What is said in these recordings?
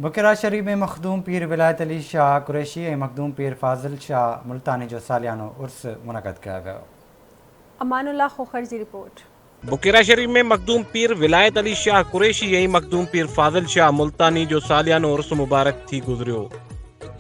बुकेरा शरीफ में मखदूम पीर विलायत अली शाह कुरैशी ऐं मखदूम पीर फाज़िल शाह मुल्तानी जो सालियानो उर्स मुनक़द कया वियो। अमानुल्लाह खोखर जी रिपोर्ट। बुकेरा शरीफ में मखदूम पीर विलायत अली शाह कुरैशी ऐं मखदूम पीर फाज़िल शाह मुल्तानी जो सालियानो उर्स मुबारक थी गुज़रियो।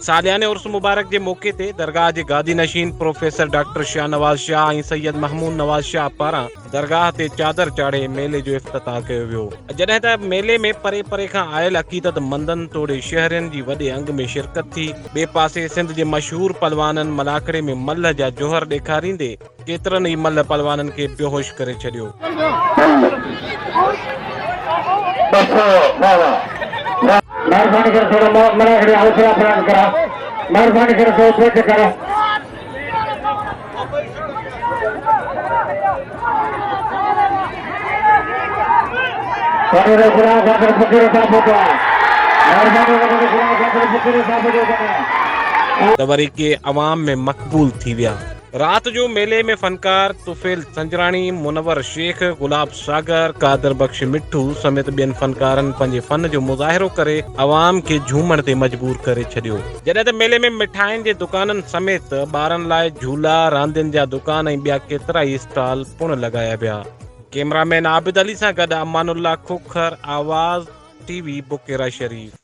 सालियाने उर्स मुबारक के मौके ते दरगाह के गादी नशीन प्रोफेसर डॉक्टर शाह नवाज शाह ऐं सैयद महमूद नवाज शाह पारां दरगाह ते चादर चाढ़े मेले जो इफ्तिताह कयो वियो। जॾहिं त मेले में परे परे खां आयल अक़ीदत मंदनि तोड़े शहरनि जी वॾे अंग में शिरकत थी। ॿिए पासे सिंध जे मशहूर पलवाननि मलाखड़े में मल्ह जा जोहर ॾेखारींदे केतिरनि ई मल्ह पलवाननि खे बेहोश करे छॾियो। मेहरबानी कर थोड़ा मना खड़ी हौसला अफजाई करा। मेहरबानी कर दो पेट करो। मेहरबानी कर फकीर साहब को मेहरबानी कर फकीर साहब को तवरी के अवाम में मकबूल थी विया। रात जो मेले में फनकार तुफेल संजरानी, मुनवर शेख, गुलाब सागर, कादर बख्श मिठू समेत ॿियनि फनकारनि पंहिंजे फन जो मुज़ाहिरो करे अवाम के झूमण ते मजबूर करे छॾियो। जॾहिं त मेले में मिठाइनि जे दुकाननि समेत ॿारनि लाइ झूला, रांदियुनि जा दुकान ऐं ॿिया केतिरा ई स्टॉल पुण लॻाया विया। कैमरामैन आबिद अली सां गॾु अमानुल्लाह खोखर, आवाज़ TV बुकेरा शरीफ।